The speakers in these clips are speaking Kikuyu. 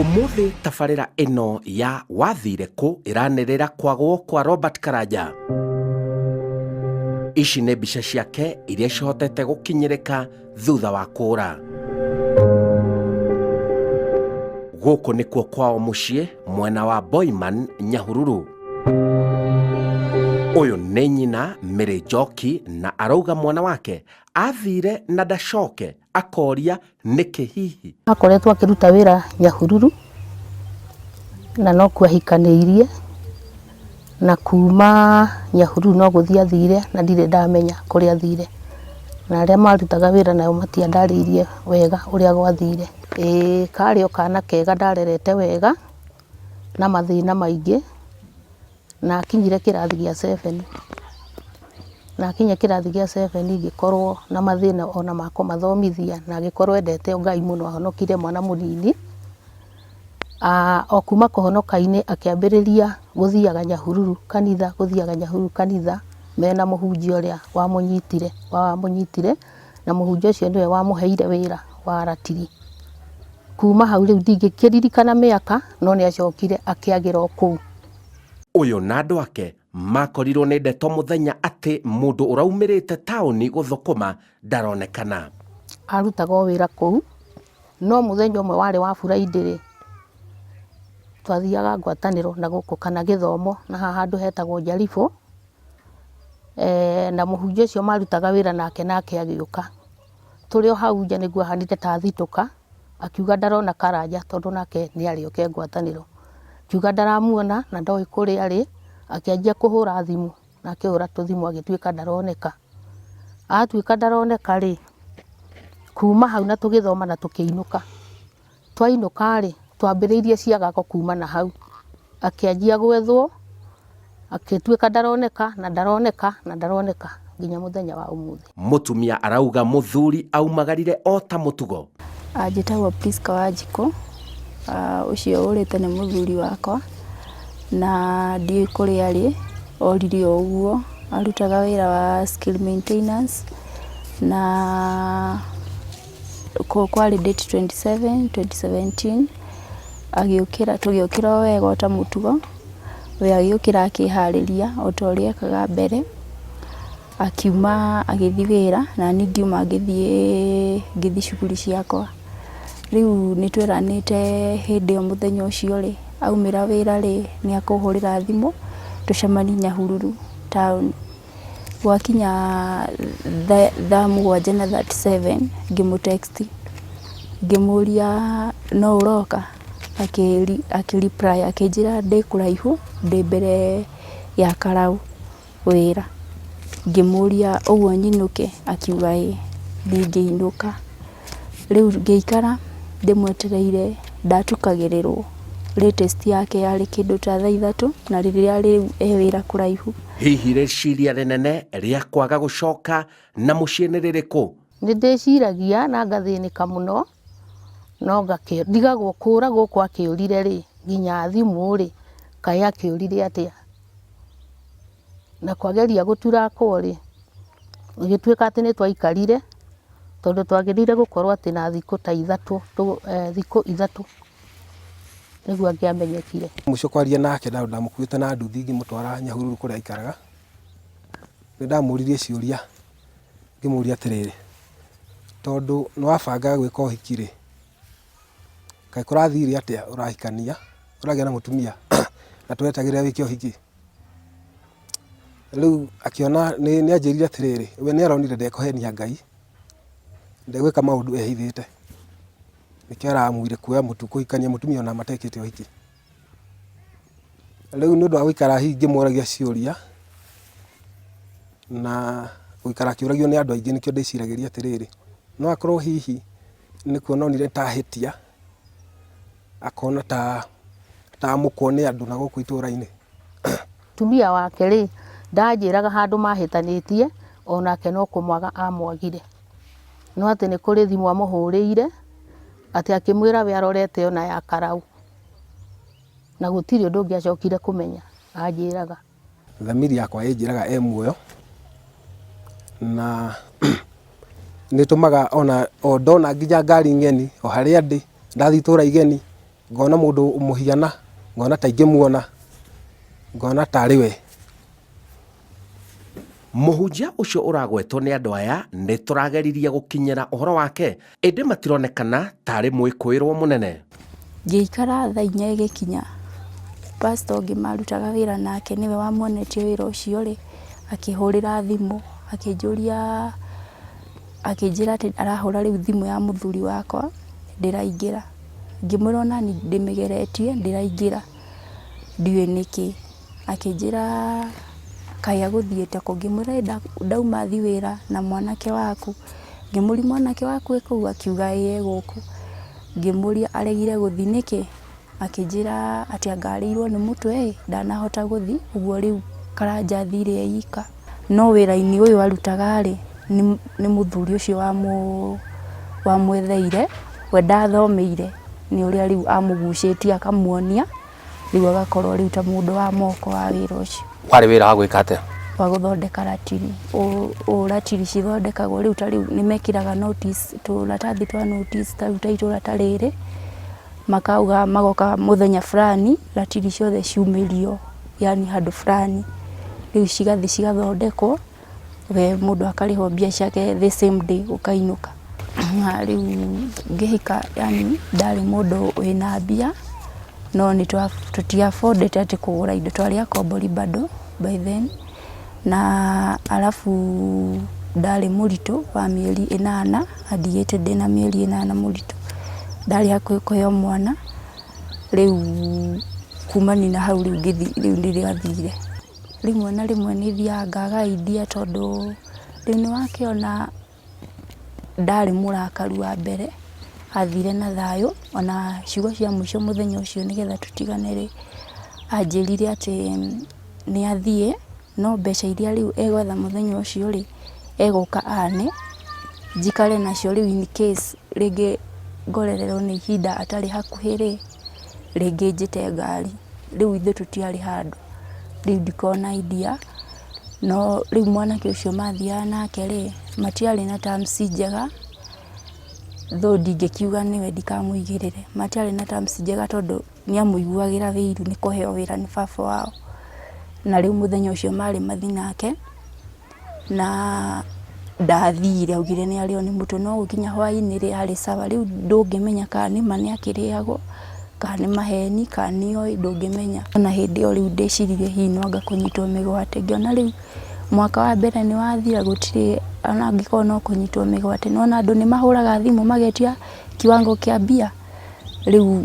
Umuthi tabarĩra ĩno ya wathire kũ ĩranĩrĩra kwagwo kwa Robert Karanja. Ici nĩ mbica ciake iria cihotete gũkinyĩrĩka thutha wa kũra. Gũkũ nĩkuo kwao mũciĩ mwena wa Boiman, Nyahururu. Ũyũ nĩ nyina Mary Njoki na arauga mwana wake athire na ndacoke akoria nĩkĩ hihi. Akoretwo akĩruta wĩra Nyahururu na no kwahikanĩirie na kuma Nyahururu no gũthiĩ athire na ndirĩ ndamenya kũrĩa athire. Na arĩa marutaga wĩra nao matiandarĩirie wega ũrĩa gwathire. Karĩ o kana kega ndarerete wega na mathĩna maingĩ na akinyire kĩrathi gĩa 7. Na akinya kĩrathi gĩa 7 ngĩkorwo na mathĩna ona mako mathomithia na ngĩkorwo endete Ngai mũno ahonokire mwana mũnini. O kuma kũhonoka-inĩ akĩambĩrĩria gũthiaga Nyahururu kanitha mena mũhunjia ũrĩa wamũnyitire na mũhunjia ũcio nĩwe wamũheire wĩra wa ratiri. Kuma hau rĩu ndingĩkĩririkana mĩaka no nĩacokire akĩagĩra o kũu. Ũyũ na andũ ake makorirwo nĩ ndeto mũthenya atĩ mũndũ ũraumĩrĩte taũni gũthũkũma ndaronekana. Arutaga o wĩra kũu no mũthenya ũmwe warĩ wa Friday twathiaga ngwatanĩro na gũkũ kana gĩthomo na haha handũ hetagwo Njaribũ. Na mũhunjia ũcio marutaga wĩra nake agĩũka. Tũrĩ o hau nja nĩguo ahanĩte ta thitũka akiuga ndarona Karanja tondũ nake nĩarĩ oke ngwatanĩro. Akiuga ndaramuona na ndoĩ kũrĩa arĩ, akĩanjia kũhũra thimũ na akĩhũra tũthimũ agĩtuĩka ndaroneka. Atuĩka ndaroneka rĩ, kuma hau na tũgĩthoma na tũkĩinũka. Twainũka rĩ, twambĩrĩirie ciagago kuma na hau. Akĩanjia gwethwo, akĩtuĩka ndaroneka nginya mũthenya wa ũmũthĩ. Mũtumia arauga mũthuri aumagarire o ta mũtugo. Njĩtagwo Priska Wanjikũ, ũcio ũrĩte nĩ mũthuri wakwa na ndiũĩ kũrĩa arĩ, orire o ũguo. Arutaga wĩra wa skill maintenance na kwarĩ date 27, 2017 tũgĩũkĩra o wega o ta mũtugo. We agĩũkĩra akĩharĩria o ta ũrĩa ekaga mbere, akiuma agĩthiĩ wĩra na niĩ ngiuma ngĩthiĩ cuguri ciakwa. Rĩu nĩtweranĩte hĩndĩ ĩyo mũthenya ũcio rĩ, aumĩra wĩra rĩ nĩakũhũrĩra thimũ tũcemanie Nyahururu town. Gwakinya thaa 7:37 ngĩmũtext ngĩmũria no ũroka, akĩreply akĩnjĩra ndĩ kũraihu ndĩ mbere ya Karau wĩra. Ngĩmũria ũguo nyinũke, akiuga ĩ ndingĩinũka. Rĩu ngĩikara ndĩmwetereire, ndatukagĩrĩrwo. Latest yake yarĩ kĩndũ ta thaa 3 na rĩrĩa rĩu wĩra kũraihu. Hihi rĩciria rĩnene rĩa kwaga gũcoka na mũciĩ nĩ rĩrĩkũ? Nĩndĩciragia na ngathĩnĩka mũno no ndigagwo kũra gũkũ akĩũrire rĩ, nginya thimũ rĩ kaĩ akĩũrire atĩa. Na kwageria gũturakwo rĩ, gĩtuĩka atĩ nĩtwaikarire tondũ twagĩrĩire gũkorwo atĩ na thikũ ta 3 nĩguo angĩamenyekire. Mũico kwaria nake ndamũkuĩte na nduthi ngĩmũtwara Nyahururu kũrĩa aikaraga. Nĩndamũririe ciũria ngĩmũria atĩrĩrĩ, tondũ nĩwabanga gwĩka ũhiki rĩ, kaĩ kũrathire atĩa ũrahikania ũragĩa na mũtumia na twetagĩrĩra wĩke ũhiki? Rĩu akiona nĩanjĩrire atĩrĩrĩ, we nĩaronire ndekũhenia Ngai, ndegwĩka maũndũ ehithĩte, nĩkĩo aramwire kuoya mũtu kũhikania mũtumia ona matekĩte ũhiki. Rĩu nĩ ũndũ wa gũikara hihi ngĩmũragia ciũria na gũikara akĩũragio nĩ andũ aingĩ, nĩkĩo ndĩciragĩria atĩrĩrĩ, no akorwo hihi nĩkuona onire tahĩtia akona ta mũkwo nĩ andũ na gũkũ itũra-inĩ. Tumia wake rĩ ndanjĩraga handũ mahĩtanĩtie onake no kũmwaga amwagire. No atĩ nĩ kũrĩ thimũ amũhũrĩire atĩ akĩmwĩra we arorete ona ya Karau na gũtirĩ ũndũ ũngĩ acokire kũmenya anjĩraga. Thamiri yakwa ĩnjĩraga muoyo na nĩtũmaga ona ndona nginya ngari ng'eni o harĩa ndĩ ndathi itũra igeni ngona mundu muhiana, ngona ta ingĩmuona, ngona tarĩ we. Mũhunjia ũcio ũragwetwo nĩ andũ aya nĩ tũrageririe gũkinyĩra ũhoro wake, ĩndĩ matironekana tarĩ mwĩkũĩrwo mũnene. Ngĩikara thaa 4 ĩgĩkinya, pastor ũngĩ marutaga wĩra nake nĩwe wamuonetie wĩra ũcio rĩ, akĩhũrĩra thimũ, akĩnjũria, akĩnjĩra atĩ arahũra rĩu thimũ ya mũthuri wakwa, ndĩraingĩra. Ngĩmwĩra onani ndĩmĩgeretie, ndĩraingĩra, ndiũĩ nĩkĩ. Akĩnjĩra kaĩ agũthiĩte kũ, ngĩmwĩra ndauma thi wĩra na mwanake waku. Ngĩmũria mwanake waku wĩ kũu, akiuga ĩ gũkũ. Ngĩmũria aregire gũthi nĩkĩ, akĩnjĩra atĩ angarĩirwo nĩ mũtwe ndanahota gũthi, ũguo rĩu Karanja athire eika. No wĩra-inĩ ũyũ arutaga rĩ, nĩ mũthuri ũcio wamwetheire, we ndathomeire, nĩ ũrĩa rĩu amũgucĩtie akamuonia, rĩu agakorwo rĩu ta mũndũ wa moko wa wĩra ũcio. Warĩ wĩra wa gwĩka atĩa? Wa gũthondeka ratiri. Ratiri cithondekagwo rĩu ta rĩu nĩ mekĩraga notice, tũratathi twa notice ta rĩu ta itũra ta rĩrĩ, makauga magoka mũthenya fulani, ratiri ciothe ciumĩrio, yani handũ fulani. Rĩu cigathi cigathondekwo, we mũndũ akarĩhwo mbia ciake the same day ũkainũka. Rĩu ngĩhika, yani ndarĩ mũndũ wĩna mbia, no nĩ tũtiabondete atĩ kũgũra indo, twarĩ akombori bado by then. Na alafu ndarĩ mũritũ wa mĩeri 8, athiĩte ndĩna mĩeri 8 mũritũ. Ndarĩ hakuhĩ kũheo mwana, rĩu kumani na hau rĩu ndĩrathire. Rĩmwe na rĩmwe nĩ thiaga ngaga idea, tondũ rĩu nĩ wakĩona ndarĩ mũrakaru wa mbere, athire na thayũ, ona ciugo cia mũico mũthenya ũcio nĩgetha tũtigane rĩ, anjĩrire atĩ nĩ athiĩ, no mbeca iria rĩu egwetha mũthenya ũcio rĩ, egũka ane, njikare nacio rĩu in case rĩngĩ ngorererwo nĩ ihinda atarĩ hakuhĩ rĩ, rĩngĩ njĩte ngari. Rĩu ithuĩ tũtiarĩ handũ, rĩu ndikona idea. No rĩu mwanake ũcio mathiaga nake rĩ, matiarĩ na terms njega, though ndingĩkiuga nĩwe ndikamũigĩrĩre, matiarĩ na terms njega tondũ nĩ amũiguagĩra wĩiru nĩ kũheo wĩra nĩ baba wao. Na rĩu mũthenya ũcio marĩ mathi nake, na ndathire, augire nĩ arĩo nĩ mũtwe, no gũkinya hwaĩ-inĩ rĩ arĩ sawa. Rĩu ndũngĩmenya kana nĩ ma nĩ akĩrĩagwo, kana nĩ maheni, kana nĩ oĩ, ndũngĩmenya. Ona hĩndĩ ĩyo rĩu ndĩciririe hihi no anga kũnyitwo mĩgwate, ngĩona rĩu mwaka wa mbere nĩ wathira, gũtirĩ ona angĩkorwo no kũnyitwo mĩgwate, no andũ nĩ mahũraga thimũ magetia kiwango kĩa mbia. Rĩu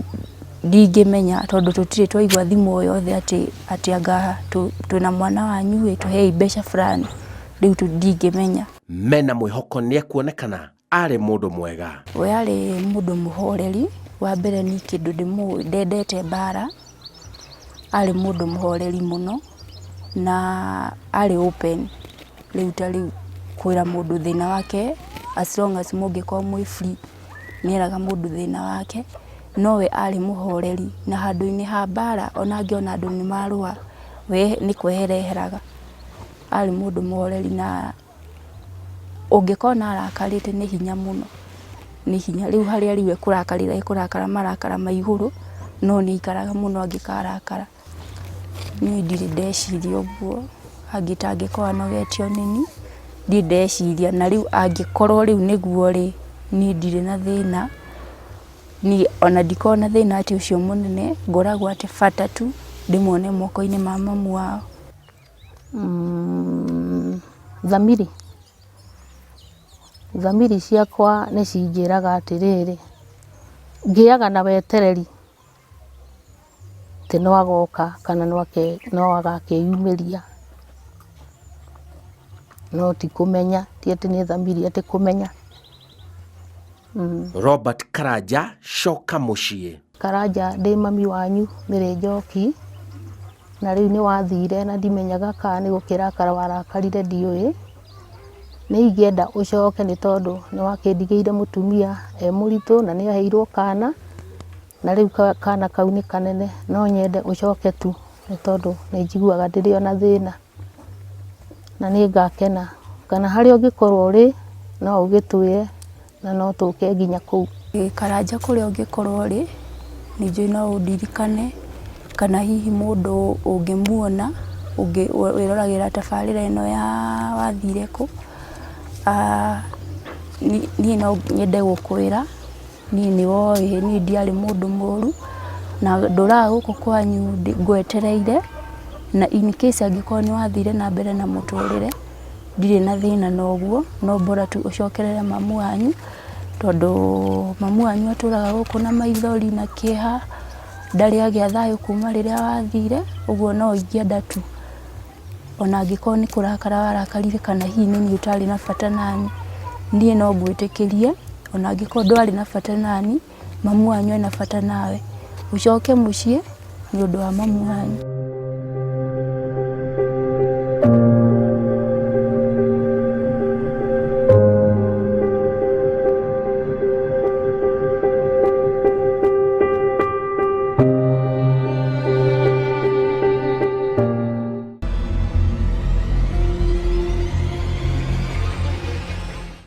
ndingĩmenya tondũ tũtirĩ twaigua thimũ o yothe atĩ anga twĩna mwana wanyu ĩ tũhei mbeca fulani. Rĩu ndingĩmenya. Mena mwĩhoko nĩ ekuonekana arĩ mũndũ mwega. We arĩ mũndũ mũhoreri, wa mbere ni kĩndũ ndendete mbara, arĩ mũndũ mũhoreri mũno, na arĩ open. Rĩu ta rĩu kwĩra mũndũ thĩna wake, as long as mũngĩkorwo mwĩ free, nĩeraga mũndũ thĩna wake. No we arĩ mũhoreri, na handũ-inĩ ha mbara, ona angĩona andũ nĩ marũa, we nĩ kwehereheraga. Arĩ mũndũ mũhoreri, na ũngĩkona arakarĩte nĩ hinya mũno, nĩ hinya. Rĩu harĩa rĩu ekũrakarĩra, ekũrakara marakara ma igũrũ, no nĩ aikaraga mũno angĩkarakara. Niĩ ndirĩ ndeciria ũguo, angĩkorwo anogetio nĩni, ndirĩ ndeciria. Na rĩu angĩkorwo rĩu nĩguo rĩ, niĩ ndirĩ na thĩna, ni ona ndikorwo na thĩna atĩ ũcio mũnene, ngoragwo atĩ bata tu ndĩmuone moko-inĩ ma mamu wao. Thamiri ciakwa nĩ cinjĩraga atĩrĩrĩ, ngĩaga na wetereri atĩ no agoka kana no agakĩyumĩria, no ti kũmenya, ti atĩ nĩ thamiri atĩ kũmenya. Robert Karanja, coka mũciĩ. Karanja ndĩ mami wanyu Mary Njoki, na rĩu nĩ wathire na ndimenyaga kana nĩ gũkĩrakara warakarire ndiũĩ. Nĩ ingĩenda ũcoke nĩ tondũ nĩ wakĩndigĩire mũtumia mũritũ na nĩ aheirwo kana, na rĩu kana kau nĩ kanene, no nyende ũcoke tu nĩ tondũ nĩ njiguaga ndĩrĩ ona thĩna, na nĩ ngakena kana harĩa ũngĩkorwo ũrĩ no ũgĩtwĩre na no tũke nginya kũu. Karanja kũrĩa ũngĩkorwo ũrĩ, ningĩ no ũndirikane kana hihi mũndũ ũngĩmuona wĩroragĩra tabarĩra ĩno ya wathire kũ, niĩ no nyende gũkwĩra niĩ nĩwoĩ niĩ ndiarĩ mũndũ mũru na ndũraga gũkũ kwanyu ngwetereire, na in case angĩkorwo nĩ wathire na mbere na mũtũrĩre ndirĩ na thĩna na ũguo, no bora tu ũcokerere mamu wanyu, tondũ mamu wanyu atũraga gũkũ na maithori na kĩeha, ndarĩ agĩa thayũ kuma rĩrĩa wathire, ũguo no ingĩenda tu ona angĩkorwo nĩ kũrakara warakarire kana hihi nĩ niĩ ũtarĩ na bata nani, niĩ no ngwĩtĩkĩrie ona angĩkorwo ndwarĩ na bata nani, mamu wanyu ena bata nawe, ũcoke mũciĩ nĩ ũndũ wa mamu wanyu.